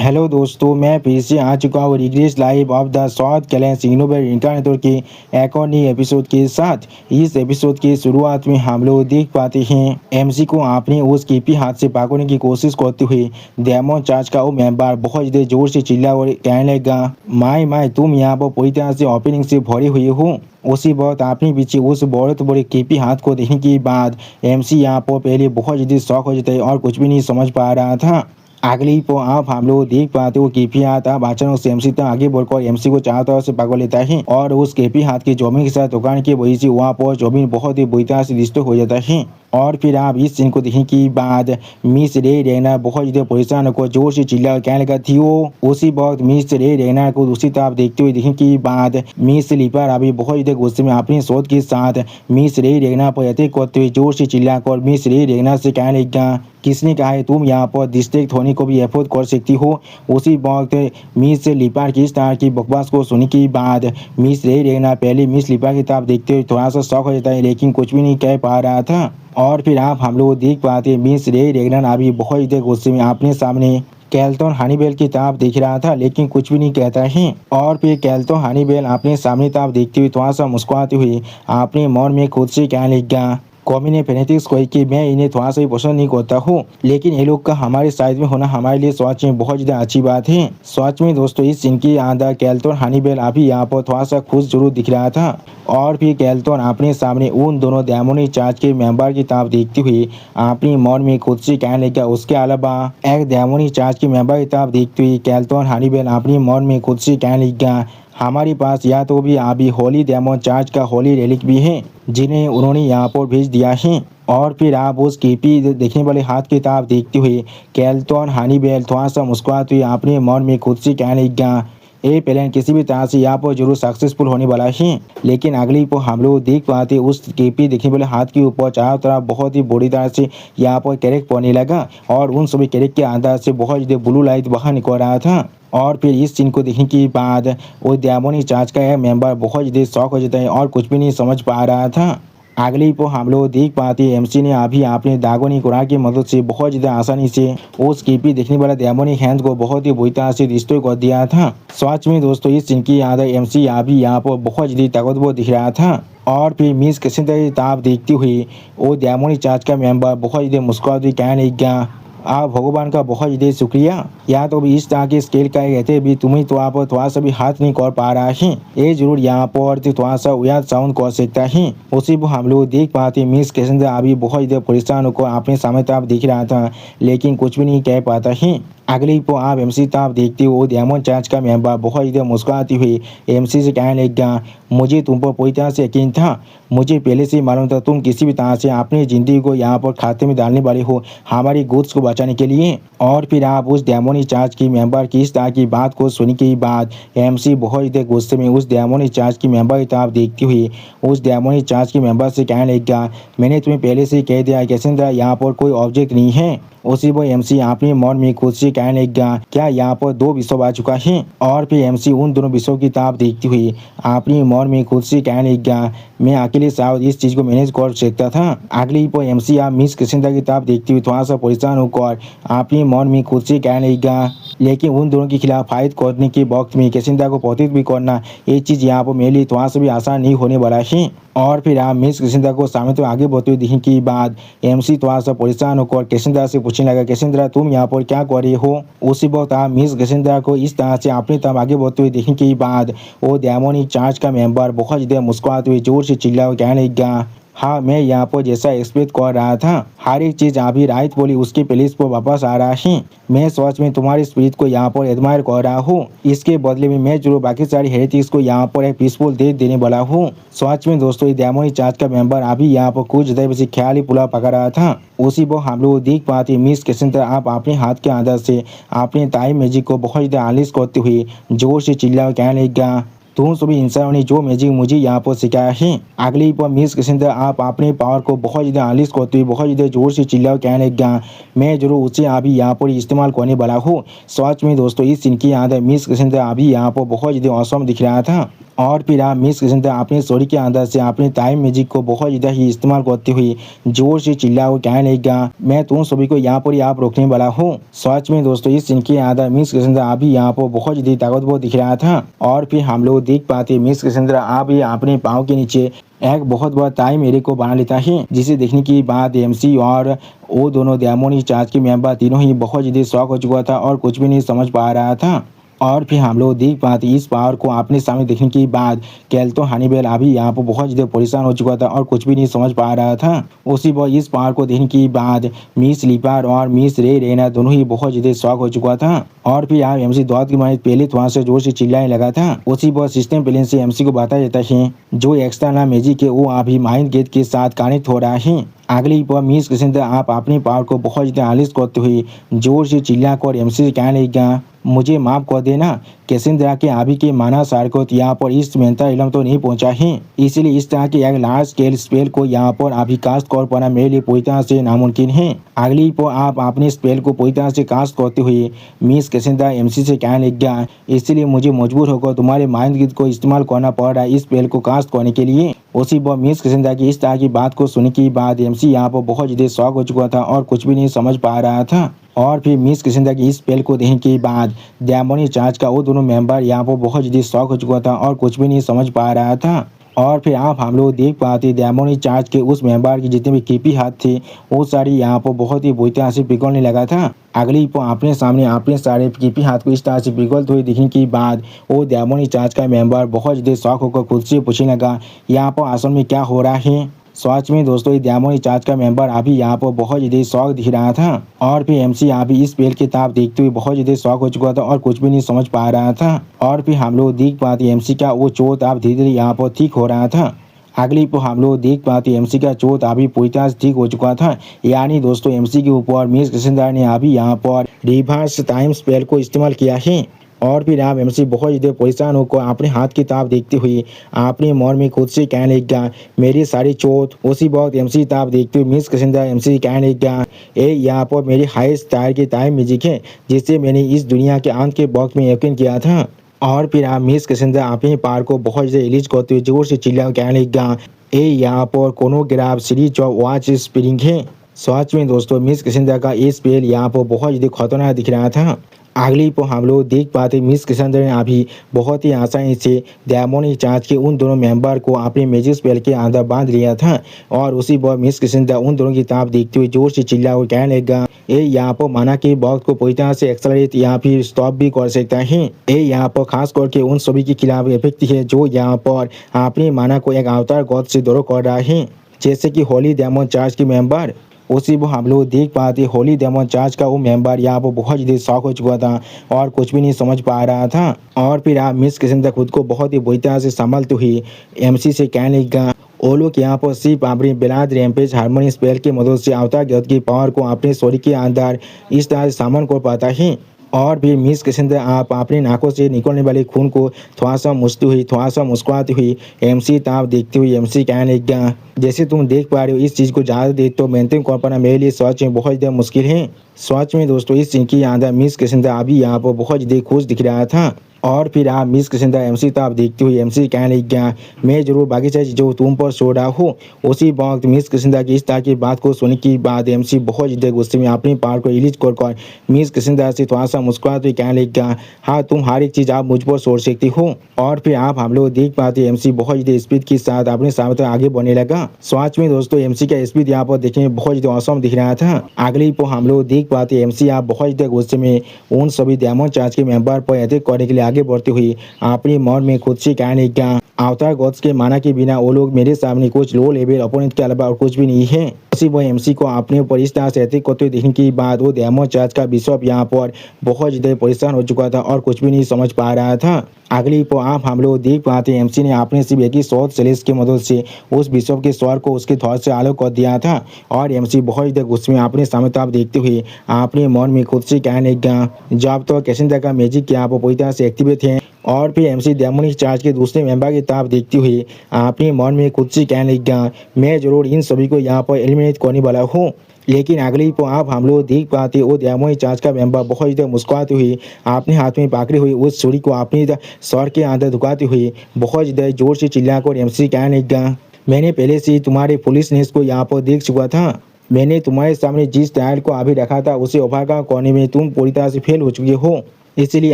Hello दोस्तों, मैं फिर से आ चुका हूँ regress live of the south कैलेंस सिग्नोबर इनकानेटोर के एक और नई एपिसोड के साथ। इस एपिसोड की शुरुआत में हम लोग देख पाते हैं एमसी को अपने उस कीपी हाथ से भागने की कोशिश करते हुए डेमन चार्ज का वो मेंबर बहुत ज़्यादा जोर से चिल्ला और कहने लगा, माय तुम यहाँ पर पूरी तरह से ओपनिंग से भरे हुए हो। उसी वक्त अपने पीछे उस बहुत बड़े केपी हाथ को देखने के बाद एमसी यहाँ पर पहले बहुत ज़्यादा शौक हो जाता है और कुछ भी नहीं समझ पा रहा था। अगली को आप हम लोग देख पाते हो केपी हाथ अब अचानक से एमसी तक आगे बढ़कर एमसी को चारों तरफ से पकड़ लेता है और उस केपी हाथ के जोबिन के साथ दुकान की वजह से वहाँ पर जोबिन बहुत ही बुरी तरह से डिस्टर्ब हो जाता है। और फिर आप इस सीन को देखने के बाद मिस रे रेना बहुत ज़्यादा परेशान होकर जोर से चिल्ला कहने लगा थी वो। उसी वक्त मिस रे रेना को दूसरी तरफ देखते हुए देखने के बाद मिस लिपर अभी बहुत ज़्यादा गुस्से में अपने शोध के साथ मिस रे रेना पर अटैक करते हुए जोर से चिल्लाकर मिस रे रेना से कहने लगा, किसने कहा है तुम यहाँ पर डिस्ट्रैक्ट होने को भी एफोर्ड कर सकती हो। उसी वक्त मिस लिपर की इस तरह की बकवास को सुनने के बाद मिस रे रेना पहले मिस लिपर की तरफ देखते हुए थोड़ा सा शौक हो जाता है लेकिन कुछ भी नहीं कह पा रहा था। और फिर आप हम लोग देख पाते मिस रे रेगनन अभी बहुत ज़्यादा गुस्से में अपने सामने कैल्टन हनीबेल की तरफ देख रहा था लेकिन कुछ भी नहीं कहता है। और फिर कैल्टन हनीबेल अपने सामने तरफ देखते हुए थोड़ा सा मुस्कुराते हुए अपने मन में खुद से कहने लगा, कॉमी ने फेनेटिक्स को कि मैं इन्हें थोड़ा सा भी पसंद नहीं करता हूँ लेकिन ये लोग का हमारे साइड में होना हमारे लिए सच में बहुत ज़्यादा अच्छी बात है। सच में दोस्तों इस सीन की अंदर कैल्टन हनीबेल अभी यहाँ पर थोड़ा सा खुश जरूर दिख रहा था। और फिर कैल्टन अपने सामने उन दोनों डेमोनिक चार्ज के मेंबर की तरफ देखते हुए अपनी मन में खुद से कहने लगा। उसके अलावा एक डेमोनिक चार्ज के मेंबर की तरफ देखते हुए कैल्टन हनीबेल अपनी मन में खुद से कहने लगा, हमारे पास या तो भी अभी होली डेमन चार्ज का होली रेलिक भी है जिन्हें उन्होंने यहाँ पर भेज दिया है। और फिर आप उस केपी देखने वाले हाथ की तरफ देखते हुए कैल्टन हनीबेल थोड़ा सा मुस्कुराते हुए अपने मन में खुद से कहने लगा, ये प्लान किसी भी तरह से यहाँ पर जरूर सक्सेसफुल होने वाला है। लेकिन अगली को हम लोग देख पाते उस केपी देखने वाले हाथ के ऊपर चारों तरफ बहुत ही बुरी तरह से यहाँ पर कैरेक्ट पड़ने लगा और उन सभी कैरेक्ट के अंदर से बहुत ज़्यादा ब्लू लाइट बाहर निकल रहा था। और फिर इस सीन को देखने के बाद वो डेमोनिक चार्ज का एक मेंबर बहुत ज़्यादा शॉक हो जाता है और कुछ भी नहीं समझ पा रहा था। अगली को हम लोग देख पाते एमसी ने अभी अपने दागोनी कुरान की मदद से बहुत ज़्यादा आसानी से उस केपी देखने वाला डेमोनिक हैंड को बहुत ही बुरी तरह से डिस्ट्रॉय कर दिया था। सच में दोस्तों इस सीन की याद एमसी अभी यहाँ पर बहुत ज़्यादा ताकतवर दिख रहा था। और फिर मिस किसी तरह ताप देखती हुई वो डेमोनिक चार्ज का मेंबर बहुत ज़्यादा मुस्कुराते कहने लगा, आप भगवान का बहुत ज़्यादा शुक्रिया, या तो भी इस तरह के स्केल का रहते भी तुम्हें तो आप थोड़ा सा भी हाथ नहीं कर पा रहा है, ये जरूर यहाँ पर थोड़ा सा उयाद साउंड कर सकता है। उसी को हम लोग देख पाते मिस कैसेंद्र अभी बहुत ज़्यादा परेशान होकर अपने सामने तरफ दिख रहा था लेकिन कुछ भी नहीं कह पाता है। अगली को आप एमसी तरफ देखते हो डेमन चार्ज का मेंबर बहुत ज़्यादा मुस्कुराती हुई एमसी से कहने लगा, मुझे तुम पर पूरी तरह से यकीन था, मुझे पहले से मालूम था तुम किसी भी तरह से अपनी ज़िंदगी को यहाँ पर खाते में डालने वाले हो हमारी गुड्स को बचाने के लिए। और फिर आप उस डेमोनिक चार्ज की मेंबर की इस तरह की बात को सुनने के बाद एमसी बहुत ज़्यादा गुस्से में उस डेमोनिक चार्ज की मेंबर की तरफ देखती हुई उस डेमोनिक चार्ज की मेंबर से कहने लगा, मैंने तुम्हें पहले से कह दिया कैसेंद्रा यहाँ पर कोई ऑब्जेक्ट नहीं है। उसी वो एमसी अपने मन में खुद से कहने लगा, क्या यहाँ पर 2 विश्व आ चुका है। और फिर एमसी उन दोनों विश्वों की तरफ देखती हुई अपने मन में खुद से कहने लगा, मैं अकेले शायद इस चीज़ को मैनेज कर सकता था। अगली पर एमसी आप मिस कैसेंद्रा की तरफ देखती हुई थोड़ा सा परेशान होकर अपने मन में खुद से कहने लगा, लेकिन उन दोनों के खिलाफ फाइट करने के वक्त में कैसेंद्रा को पतित भी करना ये चीज़ यहाँ पर मेरे लिए थोड़ा सा भी आसान नहीं होने वाला है। और फिर आप मिस कैसेंद्रा को सामने तो आगे बढ़ते हुए दिखने के बाद एमसी थोड़ा सा परेशान होकर कैसेंद्रा से पूछने लगा, कैसेंद्रा तुम यहाँ पर क्या कर रहे हो। उसी वक्त आप मिस कैसेंद्रा को इस तरह से अपनी तरफ आगे बढ़ते हुए देखने के बाद वो डेमोनिक चार्ज का मेंबर बहुत ज़्यादा मुस्कुराते हुए जोर से चिल्ला कहने लगा, हाँ मैं यहाँ पर जैसा एक्सपेक्ट कर रहा था हर एक चीज़ अभी राइट बोली उसके प्लेस पर वापस आ रहा है। मैं सच में तुम्हारी स्पिरिट को यहाँ पर एडमायर कर रहा हूँ, इसके बदले में मैं जरूर बाकी सारी हेरिटेज को यहाँ पर एक पीसफुल डेथ देने वाला हूँ। सच में दोस्तों ये डेमोनिक चार्ज का मेंबर अभी यहाँ पर कुछ ज़्यादा बस ख्याल ही पुलाव पका रहा था। उसी वो हम लोग देख पाते मिस कैसेंद्रा आप अपने हाथ के अंदर से अपने टाइम मैजिक को बहुत ज़्यादा अनलिश करते हुए जोर से चिल्ला कहने लगा, तुम सभी इंसानों ने जो मैजिक मुझे यहाँ पर सिखाया है। अगली पर मिस कैसेंद्रा आप अपने पावर को बहुत ज़्यादा अनलिश करते हुए बहुत ज़्यादा जोर से चिल्ला कहने लगा, मैं जरूर उसे अभी यहाँ पर इस्तेमाल करने वाला हूँ। सच में दोस्तों इस सीन के अंदर मिस कैसेंद्रा अभी यहाँ पर बहुत ज़्यादा औसम दिख रहा था। और फिर आप मिस किस्मत अपने स्टोरी के अंदर से अपने टाइम मैजिक को बहुत ज़्यादा ही इस्तेमाल करते हुए जोर से चिल्ला और कहने लगा, मैं तुम सभी को यहाँ पर ही आप रोकने वाला हूँ। सच में दोस्तों इस सीन के अंदर मिस किस्मत अभी यहाँ पर बहुत ज़्यादा ताकतवर दिख रहा था। और फिर हम लोग देख पाते मिस किस्मत अभी अपने पाँव के नीचे एक बहुत बड़ा टाइम एरे को बना लेता है, जिसे देखने के बाद एमसी और वो दोनों डायमंड चार्ज के मेंबर तीनों ही बहुत ज़्यादा शॉक हो चुका था और कुछ भी नहीं समझ पा रहा था। और फिर हम लोग देख पाते इस पावर को अपने सामने देखने के बाद कैल्टो हनीबेल अभी यहाँ पर बहुत ज़्यादा परेशान हो चुका था और कुछ भी नहीं समझ पा रहा था। उसी पर इस पावर को देखने के बाद मिस लिपर और मिस रे रेना दोनों ही बहुत ज़्यादा शॉक हो चुका था। और फिर आप एमसी दौड़ की मारे पहले वहाँ से जोर से चिल्लाने लगा था। उसी पर सिस्टम प्लेन से एमसी को बताया जाता है जो एक्स्ट्रा मैजिक है वो अभी माइंड गेट के साथ कनेक्ट हो रहा है। अगली पर मिस किस्मत आप अपने पावर को बहुत ज़्यादा आलिश करते हुए जोर से चिल्ला कर एमसी से कहने लगा, मुझे माफ़ कर देना, कैसेंद्रा के अभी के माना सारकोत यहाँ पर इस मेंटल इलम तो नहीं पहुँचा है, इसलिए इस तरह के एक लार्ज स्केल स्पेल को यहाँ पर अभी कास्ट कर पाना मेरे लिए पूरी तरह से नामुमकिन है। अगली पर आप अपने स्पेल को पूरी तरह से कास्ट करते हुए मिस कैसेंद्रा एमसी से कहने लगा, इसलिए मुझे मजबूर होकर तुम्हारे माइंड गिद को इस्तेमाल करना पड़ रहा है इस स्पेल को कास्ट करने के लिए। उसी पर मिस कैसेंद्रा की इस तरह की बात को सुनने के बाद एमसी यहाँ पर बहुत ज़्यादा शॉक हो चुका था और कुछ भी नहीं समझ पा रहा था। और फिर मिस किस्मत की इस स्पेल को देखने के बाद डायमंड चार्ज का वो दोनों मेंबर यहाँ पर बहुत ज़्यादा शॉक हो चुका था और कुछ भी नहीं समझ पा रहा था। और फिर आप हम लोग देख पाते डायमंड चार्ज के उस मेंबर के जितने भी कीपी हाथ थे वो सारे यहाँ पर बहुत ही बुरी तरह से पिघलने लगा था। अगली पर अपने सामने अपने सारे कीपी हाथ को इस तरह से पिघलते हुए देखने के बाद वो डायमंड चार्ज का मेंबर बहुत ज़्यादा शॉक होकर खुद से पूछने लगा, यहाँ पर असल में क्या हो रहा है। सच में दोस्तों ये डायमंड चार्ज का मेंबर अभी यहाँ पर बहुत ज़्यादा शौक दिख रहा था। और फिर एमसी अभी इस स्पेल के ताप देखते हुए बहुत ज़्यादा शौक हो चुका था और कुछ भी नहीं समझ पा रहा था। और फिर हम लोग देख पाते एमसी का वो चोट आप धीरे धीरे यहाँ पर ठीक हो रहा था। अगली पर हम लोग देख पाते एमसी का चोट अभी पूरी तरह से ठीक हो चुका था, यानी दोस्तों एमसी के ऊपर मिस किस्मत ने अभी यहाँ पर रिवर्स टाइम स्पेल को इस्तेमाल किया है। और फिर आप एमसी बहुत ज़्यादा परेशान होकर अपने हाथ की ताप देखते हुए अपने मन में खुद से कहने लगा, मेरी सारी चोट। उसी वक्त एमसी ताप देखते हुए मिस किस्मत एमसी कहने लगा, ए यहाँ पर मेरी हाईएस्ट टायर की टाइम म्यूजिक है जिससे मैंने इस दुनिया के अंत के वक्त में यकीन किया था। और फिर आप मिस किस्मत अपने पार को बहुत ज़्यादा रिलीज करते हुए जोर से चिल्ला कहने लगा, ए यहाँ पर कोनोग्राफ सीरीज ऑफ वॉच स्प्रिंग है। सच में दोस्तों मिस किस्मत का ये स्पेल यहाँ पर बहुत ज़्यादा खतरनाक दिख रहा था। अगली पर हम लोग देख पाते मिस किस्मत ने अभी बहुत ही आसानी से डायमंड चार्ज के उन दोनों मेंबर को अपने मैजिक स्पेल के अंदर बांध लिया था। और उसी पर मिस किस्मत उन दोनों की ताप देखते हुए जोर से चिल्ला और कहने लगा, ए यहाँ पर माना के वक्त को पूरी तरह से एक्सलरेट या फिर स्टॉप भी कर सकता है। ए यहाँ पर खास करके उन सभी के खिलाफ इफेक्ट है जो यहाँ पर अपने माना को एक अवतार गॉड से दौड़ कर रहा है, जैसे कि होली डायमंड चार्ज के मेंबर। उसी वो हम लोग देख पाते होली डायमंड चार्ज का वो मेंबर यहाँ पर बहुत ज़्यादा शौक हो चुका था और कुछ भी नहीं समझ पा रहा था। और फिर आप मिस किस्मत खुद को बहुत ही बुरी तरह से संभालते हुए एमसी से कहने लगा, वो लोग यहाँ पर सिर्फ अपनी बेलाद रैम्पेज हार्मोनी स्पेल की मदद से अवतार गॉड की पावर को अपने शरीर के अंदर इस तरह से सामान कर पाता है। और भी मिस किस्मत आप अपने नाकों से निकलने वाले खून को थोड़ा सा मुस्कुराती हुई एमसी ताप देखते हुए एमसी कहने लगा, जैसे तुम देख पा रहे हो इस चीज़ को ज़्यादा देर तो मेंटेन कर पाना मेरे लिए सच में बहुत ज़्यादा मुश्किल है। सच में दोस्तों इस सीन के अंदर मिस किस्मत अभी यहाँ पर बहुत ज़्यादा खुश दिख रहा था। और फिर आप मिस किस्मत एमसी ताप देखते हुए एमसी कहने लगा, मैं जरूर बाकी सारी चीज़ों तुम पर छोड़ रहा हूँ। उसी वक्त मिस किस्मत की इस तरह की बात को सुनने के बाद एमसी बहुत ज़्यादा गुस्से में अपनी पावर को रिलीज कर मिस किस्मत से थोड़ा सा मुस्कुराते हुए कहने लगा, हाँ तुम हर एक चीज़ आप मुझ पर छोड़ सकती हो। और फिर आप हम लोग देख पाते एमसी बहुत ज़्यादा स्पीड के साथ अपने सामने तक आगे बढ़ने लगा। सच में दोस्तों एमसी का स्पीड यहाँ पर देखने में बहुत ज़्यादा औसम दिख रहा था। अगली पर हम लोग देख पाते एमसी आप बहुत ज़्यादा गुस्से में उन सभी डायमंड चार्ज के मेंबर पर अटैक करने के लिए आगे बढ़ते हुए अपने मन में खुद से कहने लगा, अवतार गॉड्स के माना के बिना वो लोग मेरे सामने कुछ लो लेवल अपोनेंट के अलावा और कुछ भी नहीं है। उसी वो एमसी को अपने ऊपर इस तरह से अटैक करते देखने के बाद वो डायमंड चार्ज का बिशप यहाँ पर बहुत ज़्यादा परेशान हो चुका था और कुछ भी नहीं समझ पा रहा था। अगली पर आप हम लोग देख पाते हैं एमसी ने अपने सिर्फ एक ही शॉट सेलेस की मदद से उस बिशप के स्वर को उसके थॉट से अलग कर दिया था। और एमसी बहुत ज़्यादा गुस्से में अपने सामने ताप देखते हुए अपने मन में खुद से कहने लगा, जब तो कैसेंद्रा का मैजिक यहाँ पर पूरी तरह से एक्टिवेट है। और फिर एमसी डायमंड चार्ज के दूसरे मेंबर की ताप देखते हुए अपने मन में खुद से कहने लगा, मैं जरूर इन सभी को यहाँ पर एलिमिनेट करने वाला हूँ। लेकिन अगले ही पल आप हम लोग देख पाते वो दयामोही चाच का मेंबर बहुत ज़्यादा मुस्कुराते हुए अपने हाथ में पकड़े हुए उस छुरी को अपने सर के अंदर झुकाते हुए बहुत ज़्यादा जोर से चिल्लाकर एमसी कहने लगा, मैंने पहले से ही तुम्हारे पुलिस नेस को यहाँ पर देख चुका था। मैंने तुम्हारे सामने जिस टायर को अभी रखा था उसे ऑफर का करने में तुम पूरी तरह से फेल हो चुके हो, इसलिए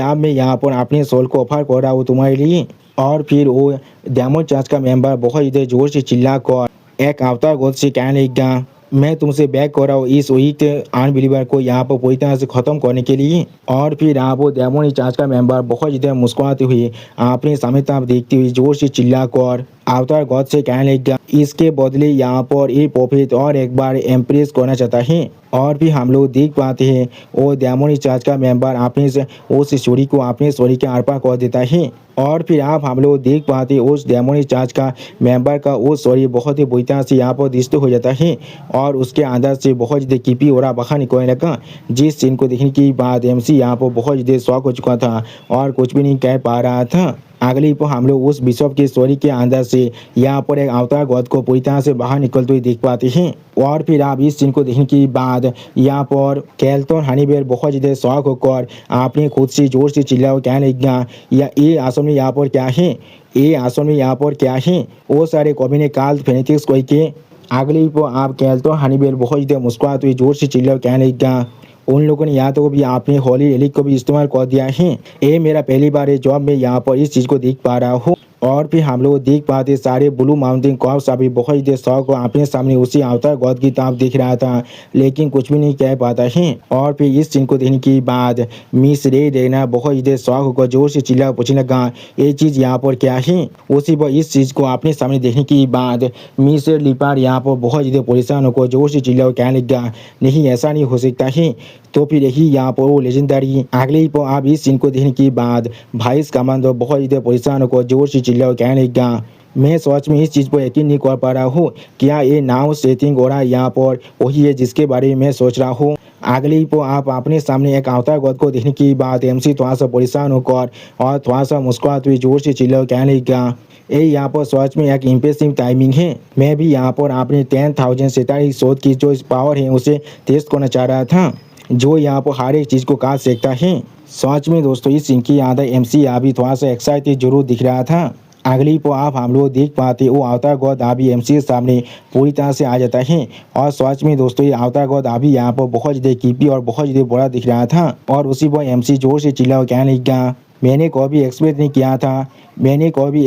अब मैं यहाँ पर अपने सोल को ऑफर कर रहा हूँ तुम्हारे लिए। और फिर वो दयामोही चाच का मेंबर बहुत ज़्यादा जोर से चिल्लाकर एक अवतार गोद से कहने लगा, मैं तुमसे बैक कर रहा हूँ इस वीक अनबिलीवर को यहाँ पर पूरी तरह से ख़त्म करने के लिए। और फिर आप वो दयामोही चाच का मेंबर बहुत ज़्यादा मुस्कुराते हुए अपने सामने तरफ देखते हुए जोर से चिल्लाकर अवतार गॉड से कहने लगा, इसके बदले यहाँ पर ये प्रॉफिट और एक बार एम्प्रेस करना चाहता है। और भी हम लोग देख पाते हैं वो दयामोही चाच का मेंबर अपने उस छुरी को अपने सॉरी के आर पार कर देता है। और फिर आप हम लोग देख पाते हैं उस दयामोही चाच का मेंबर का वो सॉरी बहुत ही बुरी तरह से यहाँ पर डिस्टर्ब हो जाता है और उसके अंदर से बहुत ज़्यादा कीपी हो रहा बाहर निकलने लगा। जिस सीन को देखने के बाद एमसी यहाँ पर बहुत ज़्यादा शॉक हो चुका था और कुछ भी नहीं कह पा रहा था। अगली पर हम लोग उस बिशप की स्टोरी के अंदर से यहाँ पर एक अवतार गॉड को पूरी तरह से बाहर निकलते हुए देख पाते हैं। और फिर आप इस सीन को देखने के बाद यहाँ पर केल्टन हनीबेल बहुत ज़्यादा शौक होकर आपने खुद से जोर से चिल्ला कहने लगा, या ये आसन में यहाँ पर क्या है, ये आसन में यहाँ पर क्या है, वो सारे कवि ने काल फेनेटिक्स कोई के। अगली पर आप केल्टन हनीबेल बहुत ज़्यादा मुस्कुराते हुए जोर से चिल्ला कहने लगा, उन लोगों ने यहाँ तो भी आपने होली रिलिक को भी इस्तेमाल कर दिया है। ये मेरा पहली बार है जब मैं यहाँ पर इस चीज़ को देख पा रहा हूँ। और फिर हम लोग देख पाते सारे ब्लू माउंटेन कॉप्स अभी बहुत ही शौक अपने सामने उसी अवतार गॉड की तरफ देख रहा था, लेकिन कुछ भी नहीं कह पाता है। और फिर इस सीन को देखने के बाद मिस रे देना बहुत ही शौक होकर जोर से चिल्ला पूछने लगा, ये चीज़ यहाँ पर क्या है। उसी पर इस चीज़ को अपने सामने देखने के बाद मिस लिपार यहाँ पर बहुत ज़्यादा परेशान होकर जोर से चिल्ला कहने लगा, नहीं ऐसा नहीं हो सकता है। तो फिर यही यहाँ पर वो लेजेंडरी अगले ही पर आप इस सीन को देखने के बाद वाइस कमांडर बहुत ज़्यादा परेशान होकर जोर से चिल्ला कहने लगा, मैं सच में इस चीज़ पर यकीन नहीं कर पा रहा हूँ, क्या ये नाउ सेटिंग हो रहा है यहाँ पर वही है जिसके बारे में मैं सोच रहा हूँ। अगले ही पर आप अपने सामने एक अवतार गॉड को देखने के बाद एमसी थोड़ा सा परेशान होकर और थोड़ा सा मुस्कुराते हुए जोर से चिल्ला कहने लगा, ये यहाँ पर सच में एक इम्प्रेसिव टाइमिंग है। मैं भी यहाँ पर अपने 10,000 सितारे शोध की जो पावर है उसे टेस्ट करना चाह रहा था, जो यहाँ पर हर एक चीज़ को काट सकता है। सच में दोस्तों इस सीन की याद एमसी अभी थोड़ा सा एक्साइटेड जरूर दिख रहा था। अगली पर आप हम लोग देख पाते वो अवतार गॉड अभी एमसी के सामने पूरी तरह से आ जाता है। और सच में दोस्तों ये अवतार गॉड अभी यहाँ पर बहुत ज़्यादा कीपी और बहुत ज़्यादा बड़ा दिख रहा था। और उसी पर एमसी जोर से चिल्ला कहने लगा, मैंने कभी एक्सपेक्ट नहीं किया था, मैंने कभी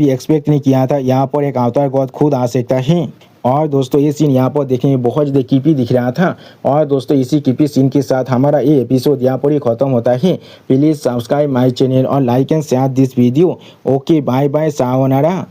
एक्सपेक्ट नहीं किया था यहाँ पर एक अवतार गॉड खुद आ सकता है। और दोस्तों ये सीन यहाँ पर देखने में बहुत ज़्यादा कीपी दिख रहा था। और दोस्तों इसी कीपी सीन के साथ हमारा ये एपिसोड यहाँ पर ही ख़त्म होता है। प्लीज़ सब्सक्राइब माय चैनल और like and share this video. Okay bye bye, sayonara.